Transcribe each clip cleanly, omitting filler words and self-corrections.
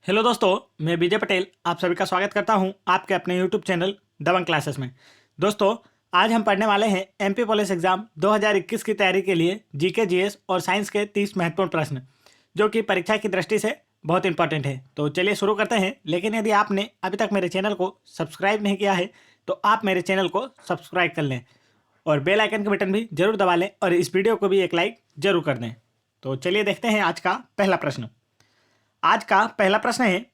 Hello दोस्तों, मैं विजय पटेल आप सभी का स्वागत करता हूं आपके अपने यूट्यूब चैनल दबंग क्लासेस में। दोस्तों, आज हम पढ़ने वाले हैं एमपी पुलिस एग्जाम 2021 की तैयारी के लिए जीके जीएस और साइंस के 30 महत्वपूर्ण प्रश्न, जो कि परीक्षा की दृष्टि से बहुत इंपॉर्टेंट है। तो चलिए शुरू करते हैं। लेकिन यदि आपने अभी तक मेरे चैनल को सब्सक्राइब नहीं किया है तो आप मेरे चैनल को सब्सक्राइब कर लें और बेल आइकन का बटन भी जरूर दबा लें और इस वीडियो को भी एक लाइक जरूर कर दें। तो चलिए देखते हैं आज का पहला प्रश्न। आज का पहला प्रश्न है,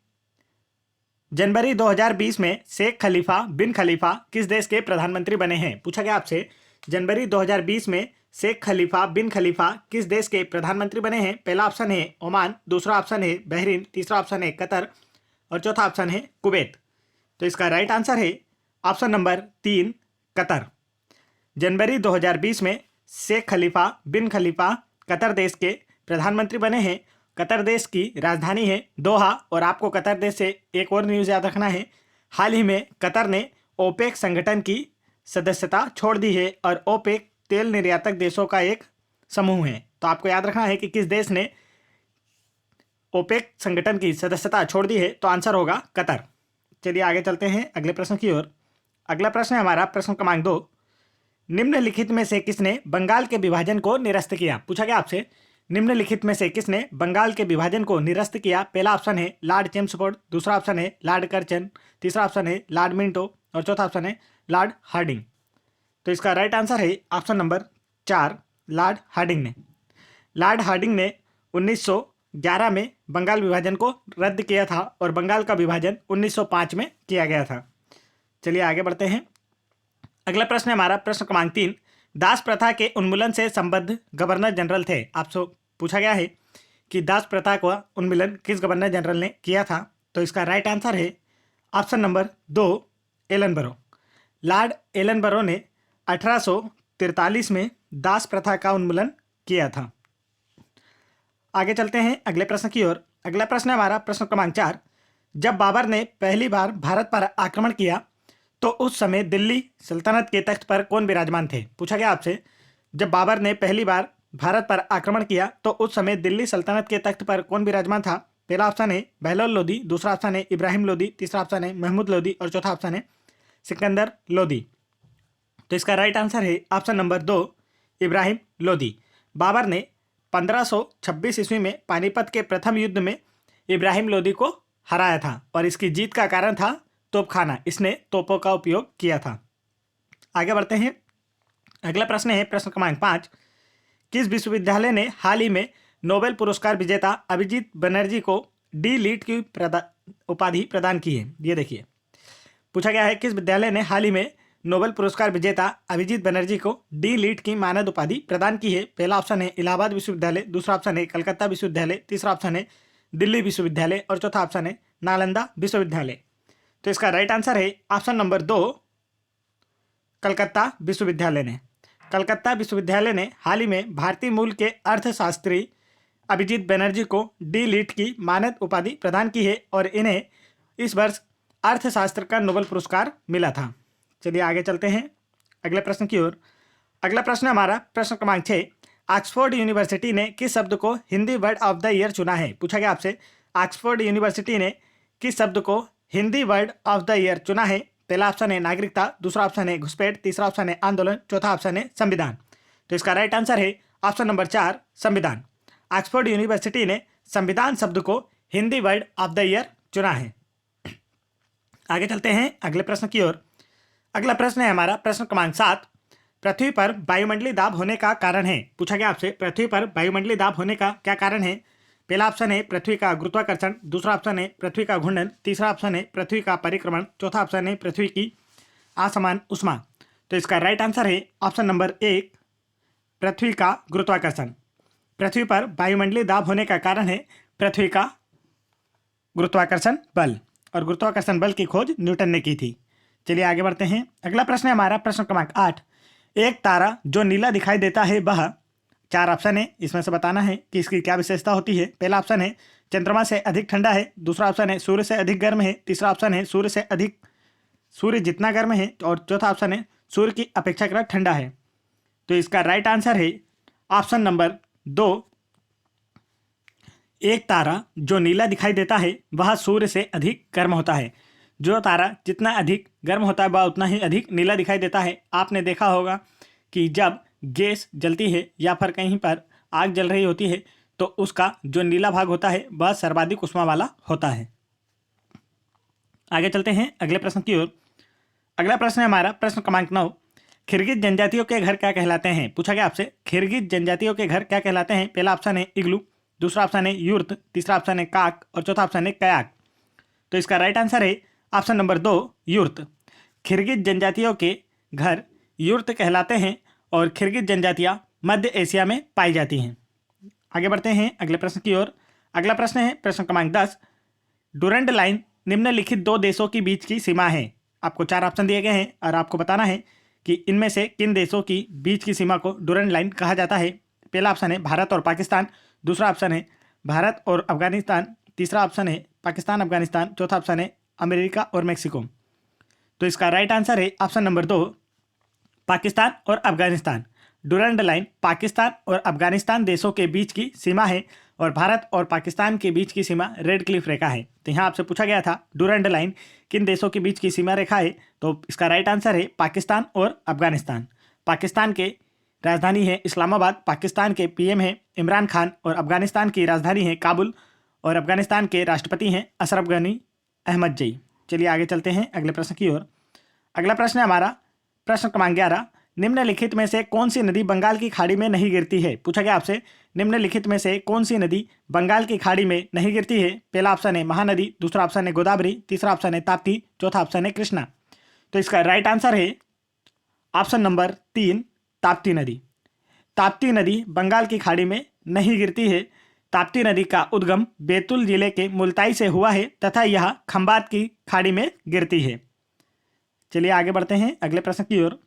जनवरी 2020 में शेख खलीफा बिन खलीफा किस देश के प्रधानमंत्री बने हैं? पूछा गया आपसे, जनवरी 2020 में शेख खलीफा बिन खलीफा किस देश के प्रधानमंत्री बने हैं? पहला ऑप्शन है ओमान, दूसरा ऑप्शन है बहरीन, तीसरा ऑप्शन है कतर और चौथा ऑप्शन है कुवैत। तो इसका राइट आंसर है ऑप्शन नंबर 3, कतर। जनवरी 2020 में शेख खलीफा बिन खलीफा कतर देश के प्रधानमंत्री बने हैं। कतर देश की राजधानी है दोहा। और आपको कतर देश से एक और न्यूज़ याद रखना है, हाल ही में कतर ने ओपेक संगठन की सदस्यता छोड़ दी है और ओपेक तेल निर्यातक देशों का एक समूह है। तो आपको याद रखना है कि किस देश ने ओपेक संगठन की सदस्यता छोड़ दी है, तो आंसर होगा कतर। चलिए आगे चलते हैं अगले प्रश्न की ओर। अगला प्रश्न है हमारा प्रश्न क्रमांक 2, निम्नलिखित में से किसने बंगाल के विभाजन को निरस्त किया? पूछा गया आपसे, निम्नलिखित में से किसने बंगाल के विभाजन को निरस्त किया? पहला ऑप्शन है लॉर्ड चेम्सफोर्ड, दूसरा ऑप्शन है लॉर्ड कर्जन, तीसरा ऑप्शन है लॉर्ड मिंटो और चौथा ऑप्शन है लॉर्ड हार्डिंग। तो इसका राइट आंसर है ऑप्शन नंबर 4, लॉर्ड हार्डिंग ने। लॉर्ड हार्डिंग ने 1911 में बंगाल विभाजन को रद्द किया था और बंगाल का विभाजन 1905 में किया गया था। चलिए आगे बढ़ते हैं। अगला प्रश्न है हमारा प्रश्न क्रमांक 3, दास प्रथा के उन्मूलन से संबद्ध गवर्नर जनरल थे। आपसे पूछा गया है कि दास प्रथा का उन्मूलन किस गवर्नर जनरल ने किया था? तो इसका राइट आंसर है ऑप्शन नंबर 2, एलन बरो। लॉर्ड एलन बरो ने 1843 में दास प्रथा का उन्मूलन किया था। आगे चलते हैं अगले प्रश्न की ओर। अगला प्रश्न है हमारा प्रश्न क्रमांक 4, जब बाबर ने पहली बार भारत पर आक्रमण किया तो उस समय दिल्ली सल्तनत के तख्त पर कौन विराजमान थे? पूछा गया आपसे, जब बाबर ने पहली बार भारत पर आक्रमण किया तो उस समय दिल्ली सल्तनत के तख्त पर कौन विराजमान था? पहला ऑप्शन है बहलोल लोदी, दूसरा ऑप्शन है इब्राहिम लोदी, तीसरा ऑप्शन है महमूद लोदी और चौथा ऑप्शन है सिकंदर लोदी। तो इसका राइट आंसर है ऑप्शन नंबर 2, इब्राहिम लोदी। बाबर ने 1526 ईस्वी में पानीपत के प्रथम युद्ध में इब्राहिम लोदी को हराया था और इसकी जीत का कारण था तोपखाना। इसने तोपों का उपयोग किया था। आगे बढ़ते हैं। अगला प्रश्न है प्रश्न क्रमांक 5, किस विश्वविद्यालय ने हाल ही में नोबेल पुरस्कार विजेता अभिजीत बनर्जी को डी लीट की उपाधि प्रदान की है? ये देखिए, पूछा गया है किस विद्यालय ने हाल ही में नोबेल पुरस्कार विजेता अभिजीत बनर्जी को डी लीट की मानद उपाधि प्रदान की है? पहला ऑप्शन है इलाहाबाद विश्वविद्यालय, दूसरा ऑप्शन है कलकत्ता विश्वविद्यालय, तीसरा ऑप्शन है दिल्ली विश्वविद्यालय और चौथा ऑप्शन है नालंदा विश्वविद्यालय। तो इसका राइट आंसर है ऑप्शन नंबर 2, कलकत्ता विश्वविद्यालय ने। कलकत्ता विश्वविद्यालय ने हाल ही में भारतीय मूल के अर्थशास्त्री अभिजीत बनर्जी को डी लीट की मानद उपाधि प्रदान की है और इन्हें इस वर्ष अर्थशास्त्र का नोबेल पुरस्कार मिला था। चलिए आगे चलते हैं अगले प्रश्न की ओर। अगला प्रश्न हमारा प्रश्न क्रमांक 6, ऑक्सफोर्ड यूनिवर्सिटी ने किस शब्द को Hindi word of the year चुना है? पूछा गया आपसे, ऑक्सफोर्ड यूनिवर्सिटी ने किस शब्द को Hindi word of the year चुना है? पहला ऑप्शन है नागरिकता, दूसरा ऑप्शन है घुसपैठ, तीसरा ऑप्शन है आंदोलन, चौथा ऑप्शन है संविधान। तो इसका राइट आंसर है ऑप्शन नंबर 4, संविधान। ऑक्सफोर्ड यूनिवर्सिटी ने संविधान शब्द को Hindi word of the year चुना है। आगे चलते हैं अगले प्रश्न की ओर। अगला प्रश्न है हमारा प्रश्न क्रमांक 7, पृथ्वी पर वायुमंडलीय दाब होने का कारण है? पूछा गया आपसे, पृथ्वी पर वायुमंडलीय दाब होने का क्या कारण है? पहला ऑप्शन है पृथ्वी का गुरुत्वाकर्षण, दूसरा ऑप्शन है पृथ्वी का घूर्णन, तीसरा ऑप्शन है पृथ्वी का परिक्रमण, चौथा ऑप्शन है पृथ्वी की असमान उष्मा। तो इसका राइट आंसर है ऑप्शन नंबर 1, पृथ्वी का गुरुत्वाकर्षण। पृथ्वी पर वायुमंडलीय दाब होने का कारण है पृथ्वी का गुरुत्वाकर्षण बल और गुरुत्वाकर्षण बल की खोज न्यूटन ने की थी। चलिए आगे बढ़ते हैं। अगला प्रश्न है हमारा प्रश्न क्रमांक 8, एक तारा जो नीला दिखाई देता है वह, 4 ऑप्शन है, इसमें से बताना है कि इसकी क्या विशेषता होती है। पहला ऑप्शन है चंद्रमा से अधिक ठंडा है, दूसरा ऑप्शन है सूर्य से अधिक गर्म है, तीसरा ऑप्शन है सूर्य जितना गर्म है और चौथा ऑप्शन है सूर्य की अपेक्षाकृत ठंडा है। तो इसका राइट आंसर है ऑप्शन नंबर 2, एक तारा जो नीला दिखाई देता है वह सूर्य से अधिक गर्म होता है। जो तारा जितना अधिक गर्म होता है वह उतना ही अधिक नीला दिखाई देता है। आपने देखा होगा कि जब गैस जलती है या फिर कहीं पर आग जल रही होती है तो उसका जो नीला भाग होता है वह सर्वाधिक ऊष्मा वाला होता है। आगे चलते हैं अगले प्रश्न की ओर। अगला प्रश्न है हमारा प्रश्न क्रमांक 9। खिरगिज जनजातियों के घर क्या कहलाते हैं? पूछा गया आपसे खिरगिज जनजातियों के घर क्या कहलाते हैं। पहला ऑप्शन है इग्लू, दूसरा ऑप्शन है यूर्त, तीसरा ऑप्शन है काक और चौथा ऑप्शन है कयाक। तो इसका राइट आंसर है ऑप्शन नंबर 2 यूर्त। खिरगिज जनजातियों के घर यूर्त कहलाते हैं और खिरगिज जनजातियाँ मध्य एशिया में पाई जाती हैं। आगे बढ़ते हैं अगले प्रश्न की ओर। अगला प्रश्न है प्रश्न क्रमांक 10। डुरंड लाइन निम्नलिखित दो देशों के बीच की सीमा है। आपको 4 ऑप्शन दिए गए हैं और आपको बताना है कि इनमें से किन देशों की बीच की सीमा को डुरंड लाइन कहा जाता है। पहला ऑप्शन है भारत और पाकिस्तान, दूसरा ऑप्शन है भारत और अफगानिस्तान, तीसरा ऑप्शन है पाकिस्तान अफगानिस्तान, चौथा ऑप्शन है अमेरिका और मेक्सिको। तो इसका राइट आंसर है ऑप्शन नंबर 2 पाकिस्तान और अफगानिस्तान। डुरंड लाइन पाकिस्तान और अफगानिस्तान देशों के बीच की सीमा है और भारत और पाकिस्तान के बीच की सीमा रेड क्लिफ रेखा है। तो यहाँ आपसे पूछा गया था डुरंड लाइन किन देशों के बीच की सीमा रेखा है, तो इसका राइट आंसर है पाकिस्तान और अफगानिस्तान। पाकिस्तान के राजधानी है इस्लामाबाद, पाकिस्तान के पीएम है इमरान खान और अफगानिस्तान की राजधानी है काबुल और अफगानिस्तान के राष्ट्रपति हैं अशरफ गनी अहमदजई। चलिए आगे चलते हैं अगले प्रश्न की ओर। अगला प्रश्न है हमारा प्रश्न क्रमांक 11। निम्नलिखित में से कौन सी नदी बंगाल की खाड़ी में नहीं गिरती है? पूछा गया आपसे निम्नलिखित में से कौन सी नदी बंगाल की खाड़ी में नहीं गिरती है। पहला ऑप्शन है महानदी, दूसरा ऑप्शन है गोदावरी, तीसरा ऑप्शन है ताप्ती, चौथा ऑप्शन है कृष्णा। तो इसका राइट आंसर है ऑप्शन नंबर 3 ताप्ती नदी। ताप्ती नदी बंगाल की खाड़ी में नहीं गिरती है। ताप्ती नदी का उद्गम बैतूल जिले के मुल्ताई से हुआ है तथा यह खंबात की खाड़ी में गिरती है। चलिए आगे बढ़ते हैं अगले प्रश्न की ओर।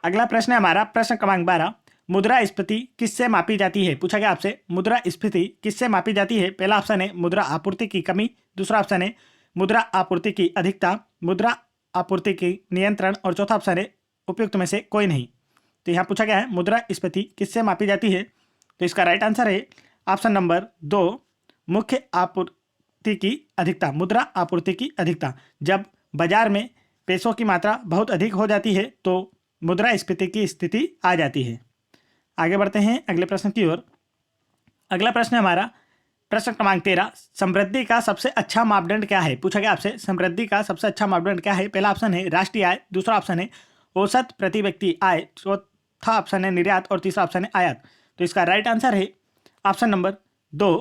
अगला प्रश्न है हमारा प्रश्न क्रमांक 12। मुद्रास्फीति किससे मापी जाती है? पूछा गया आपसे मुद्रास्फीति किससे मापी जाती है। पहला ऑप्शन है मुद्रा आपूर्ति की कमी, दूसरा ऑप्शन है मुद्रा आपूर्ति की अधिकता, मुद्रा आपूर्ति की नियंत्रण और चौथा ऑप्शन है उपयुक्त में से कोई नहीं। तो यहाँ पूछा गया है मुद्रास्फीति किससे मापी जाती है, तो इसका राइट आंसर है ऑप्शन नंबर 2 मुख्य आपूर्ति की अधिकता, मुद्रा आपूर्ति की अधिकता। जब बाजार में पैसों की मात्रा बहुत अधिक हो जाती है तो मुद्रास्फीति की स्थिति आ जाती है। आगे बढ़ते हैं अगले प्रश्न की ओर। अगला प्रश्न है हमारा प्रश्न क्रमांक 13। समृद्धि का सबसे अच्छा मापदंड क्या है? पूछा गया आपसे समृद्धि का सबसे अच्छा मापदंड क्या है। पहला ऑप्शन है राष्ट्रीय आय, दूसरा ऑप्शन है औसत प्रति व्यक्ति आय, चौथा ऑप्शन है निर्यात और तीसरा ऑप्शन है आयात। तो इसका राइट आंसर है ऑप्शन नंबर 2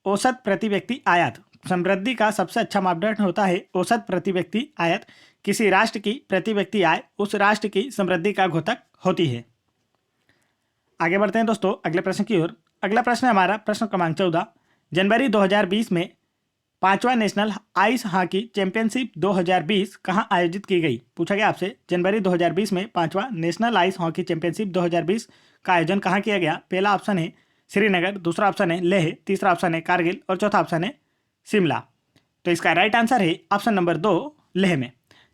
औसत प्रति व्यक्ति आयात। समृद्धि का सबसे अच्छा मापदंड होता है औसत प्रति व्यक्ति आयात। किसी राष्ट्र की प्रति व्यक्ति आय उस राष्ट्र की समृद्धि का द्योतक होती है। आगे बढ़ते हैं दोस्तों अगले प्रश्न की ओर। अगला प्रश्न है हमारा प्रश्न क्रमांक 14। जनवरी 2020 में 5वां नेशनल आइस हॉकी चैंपियनशिप 2020 कहाँ आयोजित की गई? पूछा गया आपसे जनवरी 2020 में 5वां नेशनल आइस हॉकी चैंपियनशिप 2020 का आयोजन कहाँ किया गया? पहला ऑप्शन है श्रीनगर, दूसरा ऑप्शन है लेह, तीसरा ऑप्शन है कारगिल और चौथा ऑप्शन है शिमला। तो इसका राइट आंसर है ऑप्शन नंबर 2 लेह में।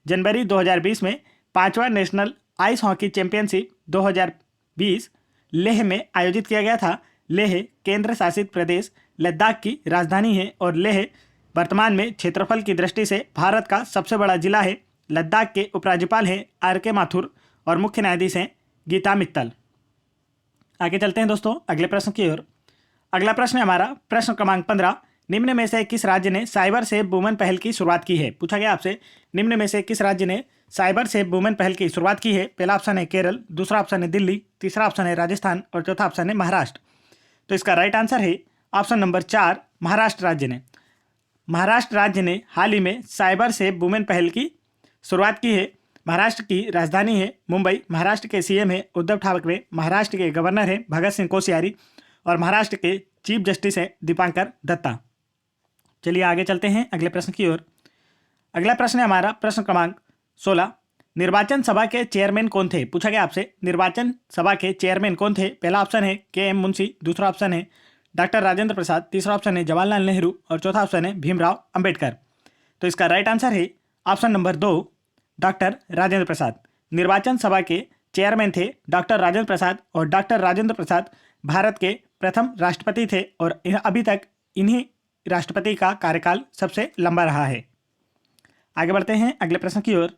जनवरी 2020 में 5वां national ice hockey championship 2020 Leh में आयोजित किया गया था। लेह केंद्र शासित प्रदेश लद्दाख की राजधानी है और लेह वर्तमान में क्षेत्रफल की दृष्टि से भारत का सबसे बड़ा जिला है। लद्दाख के उपराज्यपाल हैं आर.के. माथुर और मुख्य न्यायाधीश हैं गीता मित्तल। आगे चलते हैं दोस्तों अगले प्रश्न की ओर। अगला प्रश्न है हमारा प्रश्न क्रमांक 15। निम्न में से किस राज्य ने साइबर सेफ वुमेन पहल की शुरुआत की है? पूछा गया आपसे निम्न में से किस राज्य ने साइबर सेफ वुमेन पहल की शुरुआत की है। पहला ऑप्शन है केरल, दूसरा ऑप्शन है दिल्ली, तीसरा ऑप्शन है राजस्थान और चौथा ऑप्शन है महाराष्ट्र। तो इसका राइट आंसर है ऑप्शन नंबर 4 महाराष्ट्र राज्य ने। महाराष्ट्र राज्य ने हाल ही में साइबर सेफ वुमेन पहल की शुरुआत की है। महाराष्ट्र की राजधानी है मुंबई, महाराष्ट्र के सीएम है उद्धव ठाकरे, महाराष्ट्र के गवर्नर हैं भगत सिंह कोश्यारी और महाराष्ट्र के चीफ जस्टिस हैं दीपांकर दत्ता। चलिए आगे चलते हैं अगले प्रश्न की ओर। अगला प्रश्न है हमारा प्रश्न क्रमांक 16। निर्वाचन सभा के चेयरमैन कौन थे? पूछा गया आपसे निर्वाचन सभा के चेयरमैन कौन थे। पहला ऑप्शन है के.एम. मुंशी, दूसरा ऑप्शन है डॉक्टर राजेंद्र प्रसाद, तीसरा ऑप्शन है जवाहरलाल नेहरू और चौथा ऑप्शन है भीमराव अंबेडकर। तो इसका राइट आंसर है option number 2 doctor Rajendra Prasad. निर्वाचन सभा के चेयरमैन थे डॉक्टर राजेंद्र प्रसाद और डॉक्टर राजेंद्र प्रसाद भारत के प्रथम राष्ट्रपति थे और अभी तक इन्हीं राष्ट्रपति का कार्यकाल सबसे लंबा रहा है। आगे बढ़ते हैं अगले प्रश्न की ओर।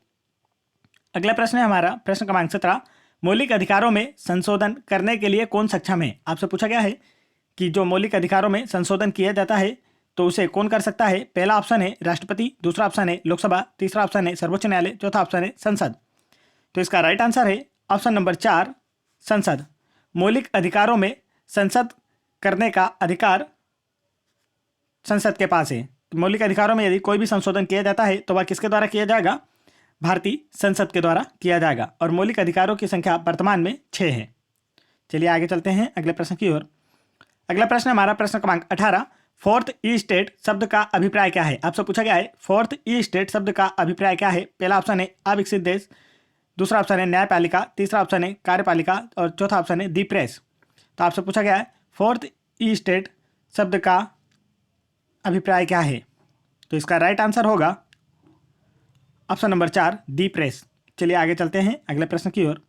अगला प्रश्न है हमारा प्रश्न क्रमांक 17, मौलिक अधिकारों में संशोधन करने के लिए कौन सक्षम है। आपसे पूछा गया है कि जो मौलिक अधिकारों में संशोधन किया जाता है तो उसे कौन कर सकता है। पहला ऑप्शन है राष्ट्रपति, दूसरा ऑप्शन है लोकसभा, तीसरा ऑप्शन है सर्वोच्च न्यायालय, चौथा ऑप्शन है संसद। तो इसका राइट आंसर है ऑप्शन नंबर 4, संसद। मौलिक अधिकारों में संसद करने का अधिकार संसद के पास है। तो मौलिक अधिकारों में यदि कोई भी संशोधन किया जाता है तो वह किसके द्वारा किया जाएगा, भारतीय संसद के द्वारा किया जाएगा। और मौलिक अधिकारों की संख्या वर्तमान में 6 है। चलिए आगे चलते हैं अगले प्रश्न की ओर। अगला प्रश्न हमारा प्रश्न क्रमांक 18, फोर्थ ई स्टेट शब्द का अभिप्राय क्या है। आपसे पूछा गया है फोर्थ ई स्टेट शब्द का अभिप्राय क्या है। पहला ऑप्शन है अविकसित देश, दूसरा ऑप्शन है न्यायपालिका, तीसरा ऑप्शन है कार्यपालिका और चौथा ऑप्शन है दी प्रेस। तो आपसे पूछा गया है फोर्थ ई स्टेट शब्द का अभिप्राय क्या है। तो इसका राइट आंसर होगा ऑप्शन नंबर 4, दी प्रेस। चलिए आगे चलते हैं अगले प्रश्न की ओर।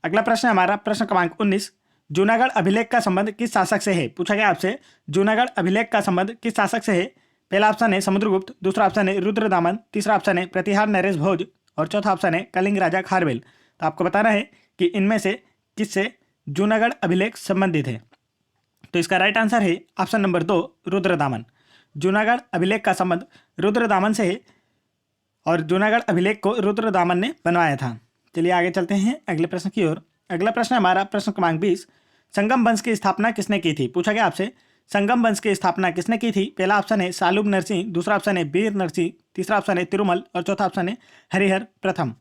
अगला प्रश्न हमारा प्रश्न क्रमांक 19, जूनागढ़ अभिलेख का संबंध किस शासक से है। पूछा गया आपसे जूनागढ़ अभिलेख का संबंध किस शासक से है। पहला ऑप्शन है समुद्रगुप्त, दूसरा ऑप्शन है रुद्रदामन, तीसरा ऑप्शन है प्रतिहार नरेश भोज और चौथा ऑप्शन है कलिंग राजा खारवेल। तो आपको बताना है कि इनमें से किससे जूनागढ़ अभिलेख संबंधित है। तो इसका राइट आंसर है ऑप्शन नंबर 2, रुद्रदामन। जूनागढ़ अभिलेख का संबंध रुद्रदामन से है और जूनागढ़ अभिलेख को रुद्रदामन ने बनवाया था। चलिए आगे चलते हैं अगले प्रश्न की ओर। अगला प्रश्न हमारा प्रश्न क्रमांक 20, संगम वंश की स्थापना किसने की थी। पूछा गया आपसे संगम वंश की स्थापना किसने की थी। पहला ऑप्शन है सालुब नरसिंह, दूसरा ऑप्शन है वीर नरसिंह, तीसरा ऑप्शन है तिरुमल और चौथा ऑप्शन है हरिहर प्रथम।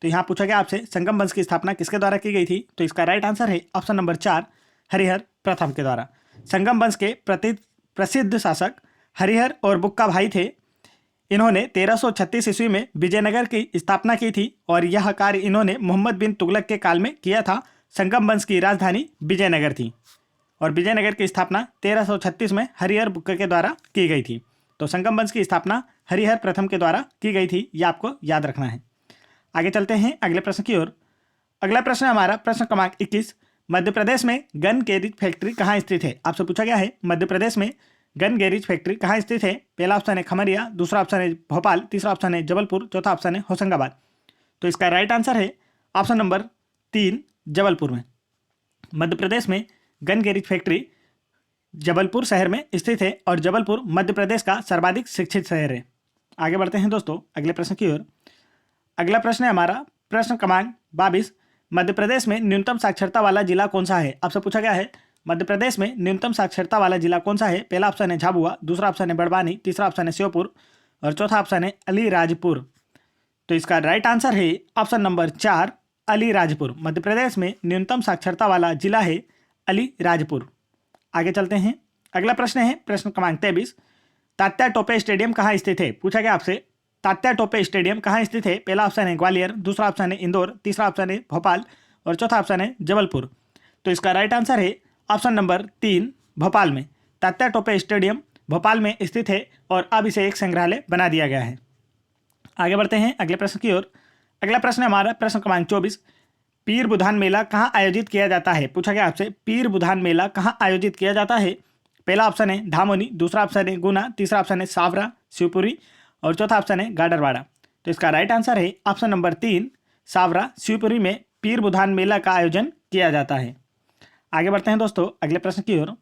तो यहाँ पूछा गया आपसे संगम वंश की स्थापना किसके द्वारा की गई थी। तो इसका राइट आंसर है ऑप्शन नंबर 4, हरिहर प्रथम के द्वारा। संगम वंश के प्रसिद्ध शासक हरिहर और बुक्का भाई थे। इन्होंने 1336 ईस्वी में विजयनगर की स्थापना की थी और यह कार्य इन्होंने मोहम्मद बिन तुगलक के काल में किया था। संगम वंश की राजधानी विजयनगर थी और विजयनगर की स्थापना 1336 में हरिहर बुक्का के द्वारा की गई थी। तो संगम वंश की स्थापना हरिहर प्रथम के द्वारा की गई थी, यह आपको याद रखना है। आगे चलते हैं अगले प्रश्न की ओर। अगला प्रश्न हमारा प्रश्न क्रमांक 21, मध्य प्रदेश में गन गैरेज फैक्ट्री कहाँ स्थित है। आपसे पूछा गया है मध्य प्रदेश में गन गैरेज फैक्ट्री कहाँ स्थित है। पहला ऑप्शन है खमरिया, दूसरा ऑप्शन है भोपाल, तीसरा ऑप्शन है जबलपुर, चौथा ऑप्शन है होशंगाबाद। तो इसका राइट आंसर है ऑप्शन नंबर 3, जबलपुर में। मध्य प्रदेश में गन गैरेज फैक्ट्री जबलपुर शहर में स्थित है और जबलपुर मध्य प्रदेश का सर्वाधिक शिक्षित शहर है। आगे बढ़ते हैं दोस्तों अगले प्रश्न की ओर। अगला प्रश्न है हमारा प्रश्न क्रमांक 22, मध्य प्रदेश में न्यूनतम साक्षरता वाला जिला कौन सा है। आपसे पूछा गया है मध्य प्रदेश में न्यूनतम साक्षरता वाला जिला कौन सा है। पहला ऑप्शन है झाबुआ, दूसरा ऑप्शन है बड़वानी, तीसरा ऑप्शन है श्योपुर और चौथा ऑप्शन है अलीराजपुर। तो इसका राइट आंसर है ऑप्शन नंबर 4, अलीराजपुर। मध्य प्रदेश में न्यूनतम साक्षरता वाला जिला है अलीराजपुर। आगे चलते हैं अगला प्रश्न है प्रश्न क्रमांक 23, तात्या टोपे स्टेडियम कहाँ स्थित है। पूछा गया आपसे तात्या टोपे स्टेडियम कहाँ स्थित है। पहला ऑप्शन है ग्वालियर, दूसरा ऑप्शन है इंदौर, तीसरा ऑप्शन है भोपाल और चौथा ऑप्शन है जबलपुर। तो इसका राइट आंसर है ऑप्शन नंबर 3, भोपाल में। तात्या टोपे स्टेडियम भोपाल में स्थित है और अब इसे एक संग्रहालय बना दिया गया है। आगे बढ़ते हैं अगले प्रश्न की ओर। अगला प्रश्न हमारा प्रश्न क्रमांक 24, पीर बुधान मेला कहाँ आयोजित किया जाता है। पूछा गया आपसे पीर बुधान मेला कहाँ आयोजित किया जाता है। पहला ऑप्शन है धामोनी, दूसरा ऑप्शन है गुना, तीसरा ऑप्शन है सावरा शिवपुरी और चौथा ऑप्शन है गाडरवाड़ा। तो इसका राइट आंसर है ऑप्शन नंबर 3, सावरा शिवपुरी में पीर बुधान मेला का आयोजन किया जाता है। आगे बढ़ते हैं दोस्तों अगले प्रश्न की ओर।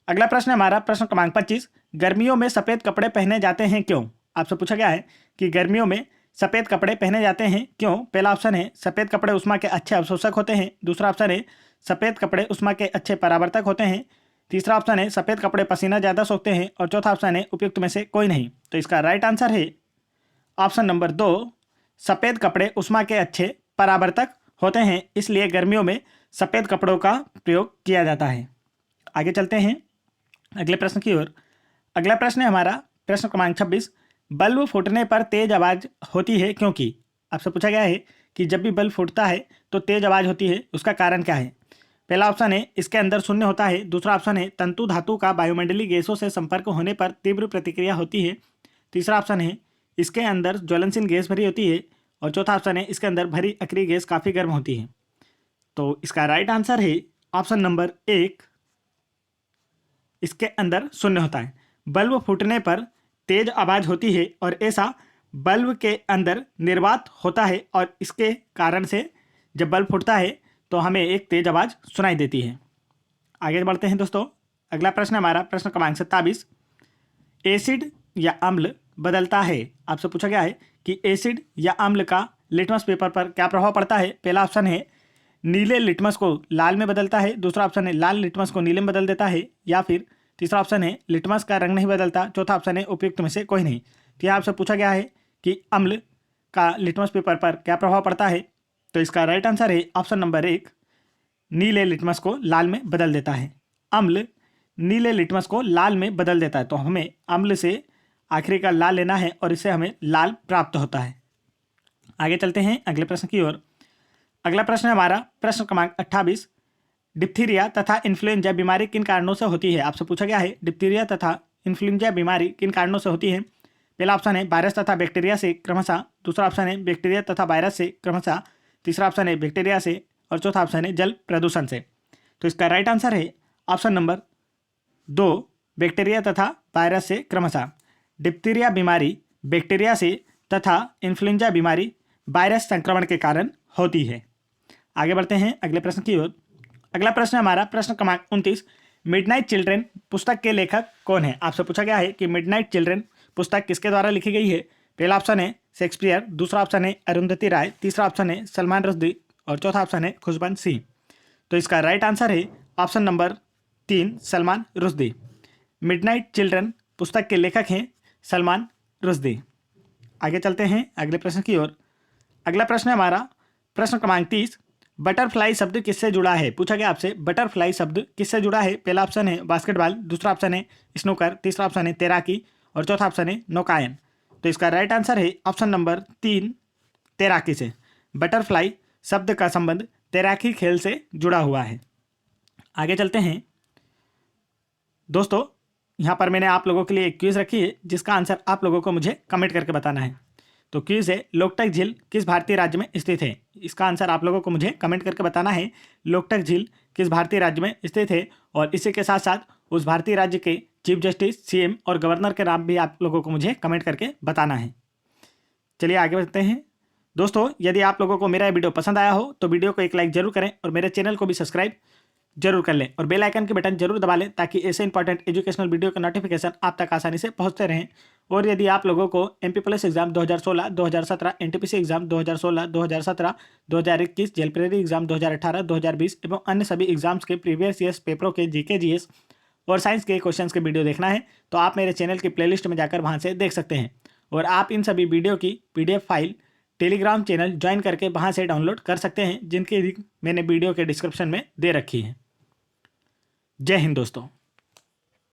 अगला प्रश्न हमारा प्रश्न क्रमांक 25, गर्मियों में सफ़ेद कपड़े पहने जाते हैं क्यों। आपसे पूछा गया है कि गर्मियों में सफ़ेद कपड़े पहने जाते हैं क्यों। पहला ऑप्शन है सफ़ेद कपड़े उष्मा के अच्छे अवशोषक होते हैं, दूसरा ऑप्शन है सफ़ेद कपड़े उष्मा के अच्छे परावर्तक होते हैं, तीसरा ऑप्शन है सफ़ेद कपड़े पसीना ज़्यादा सोखते हैं और चौथा ऑप्शन है उपयुक्त में से कोई नहीं। तो इसका राइट आंसर है ऑप्शन नंबर 2, सफ़ेद कपड़े उष्मा के अच्छे परावर्तक होते हैं, इसलिए गर्मियों में सफ़ेद कपड़ों का प्रयोग किया जाता है। आगे चलते हैं अगले प्रश्न की ओर। अगला प्रश्न है हमारा प्रश्न क्रमांक 26, बल्ब फूटने पर तेज आवाज़ होती है क्योंकि। आपसे पूछा गया है कि जब भी बल्ब फूटता है तो तेज आवाज़ होती है, उसका कारण क्या है। पहला ऑप्शन है इसके अंदर शून्य होता है, दूसरा ऑप्शन है तंतु धातु का वायुमंडलीय गैसों से संपर्क होने पर तीव्र प्रतिक्रिया होती है, तीसरा ऑप्शन है इसके अंदर ज्वलनशील गैस भरी होती है और चौथा ऑप्शन है इसके अंदर भरी अक्रिय गैस काफ़ी गर्म होती है। तो इसका राइट आंसर है ऑप्शन नंबर 1, इसके अंदर शून्य होता है। बल्ब फूटने पर तेज आवाज़ होती है और ऐसा बल्ब के अंदर निर्वात होता है और इसके कारण से जब बल्ब फूटता है तो हमें एक तेज आवाज़ सुनाई देती है। आगे बढ़ते हैं दोस्तों। अगला प्रश्न हमारा प्रश्न क्रमांक 27। एसिड या अम्ल बदलता है। आपसे पूछा गया है कि एसिड या अम्ल का लिटमस पेपर पर क्या प्रभाव पड़ता है। पहला ऑप्शन है नीले लिटमस को लाल में बदलता है, दूसरा ऑप्शन है लाल लिटमस को नीले में बदल देता है, या फिर तीसरा ऑप्शन है लिटमस का रंग नहीं बदलता, चौथा ऑप्शन है उपयुक्त में से कोई नहीं। तो यहाँ आपसे पूछा गया है कि अम्ल का लिटमस पेपर पर क्या प्रभाव पड़ता है। तो इसका राइट आंसर है ऑप्शन नंबर 1, नीले लिटमस को लाल में बदल देता है। अम्ल नीले लिटमस को लाल में बदल देता है, तो हमें अम्ल से आखिरी का लाल लेना है और इससे हमें लाल प्राप्त होता है। आगे चलते हैं अगले प्रश्न की ओर। अगला प्रश्न है हमारा प्रश्न क्रमांक 28। डिप्थीरिया तथा इन्फ्लुएंजा बीमारी किन कारणों से होती है। आपसे पूछा गया है डिप्थीरिया तथा इन्फ्लुएंजा बीमारी किन कारणों से होती है। पहला ऑप्शन है वायरस तथा बैक्टीरिया से क्रमशः, दूसरा ऑप्शन है बैक्टीरिया तथा वायरस से क्रमशः, तीसरा ऑप्शन है बैक्टीरिया से और चौथा ऑप्शन है जल प्रदूषण से। तो इसका राइट आंसर है ऑप्शन नंबर 2, बैक्टीरिया तथा वायरस से क्रमशः। डिप्थीरिया बीमारी बैक्टीरिया से तथा इन्फ्लुएंजा बीमारी वायरस संक्रमण के कारण होती है। आगे बढ़ते हैं अगले प्रश्न की ओर। अगला प्रश्न हमारा प्रश्न क्रमांक 29। मिडनाइट चिल्ड्रन पुस्तक के लेखक कौन है। आपसे पूछा गया है कि मिडनाइट चिल्ड्रन पुस्तक किसके द्वारा लिखी गई है। पहला ऑप्शन है शेक्सपियर, दूसरा ऑप्शन है अरुंधति राय, तीसरा ऑप्शन है सलमान रुश्दी और चौथा ऑप्शन है खुशबंद सिंह। तो इसका राइट आंसर है option number 3, Salman Rushdie. Midnight children पुस्तक के लेखक हैं सलमान रुश्दी। आगे चलते हैं अगले प्रश्न की ओर। अगला प्रश्न है हमारा प्रश्न क्रमांक 30। बटरफ्लाई शब्द किससे जुड़ा है। पूछा गया आपसे बटरफ्लाई शब्द किससे जुड़ा है। पहला ऑप्शन है बास्केटबॉल, दूसरा ऑप्शन है स्नूकर, तीसरा ऑप्शन है तैराकी और चौथा ऑप्शन है नौकायन। तो इसका राइट आंसर है ऑप्शन नंबर 3, तैराकी से। बटरफ्लाई शब्द का संबंध तैराकी खेल से जुड़ा हुआ है। आगे चलते हैं दोस्तों। यहाँ पर मैंने आप लोगों के लिए एक क्विज रखी है जिसका आंसर आप लोगों को मुझे कमेंट करके बताना है। तो क्विज है लोकटक झील किस भारतीय राज्य में स्थित है। इसका आंसर आप लोगों को मुझे कमेंट करके बताना है। लोकटक झील किस भारतीय राज्य में स्थित है और इसी के साथ साथ उस भारतीय राज्य के चीफ जस्टिस, सीएम और गवर्नर के नाम भी आप लोगों को मुझे कमेंट करके बताना है। चलिए आगे बढ़ते हैं दोस्तों। यदि आप लोगों को मेरा वीडियो पसंद आया हो तो वीडियो को एक लाइक जरूर करें और मेरे चैनल को भी सब्सक्राइब जरूर कर लें और बेल आइकन के बटन जरूर दबा लें ताकि ऐसे इंपॉर्टेंट एजुकेशनल वीडियो का नोटिफिकेशन आप तक आसानी से पहुंचते रहें। और यदि आप लोगों को MP police exam 2016, 2017, NTPC exam 2016, 2017, 2021, jail प्रेरी एग्जाम 2018, 2020 एवं अन्य सभी एग्जाम्स के प्रीवियस ईयर्स पेपरों के जीके, जीएस और साइंस के क्वेश्चंस के वीडियो देखना है तो आप मेरे चैनल की प्लेलिस्ट में जाकर वहाँ से देख सकते हैं। और आप इन सभी वीडियो की PDF file Telegram channel join करके वहाँ से डाउनलोड कर सकते हैं, जिनकी लिंक मैंने वीडियो के डिस्क्रिप्शन में दे रखी है। जय हिंद दोस्तों।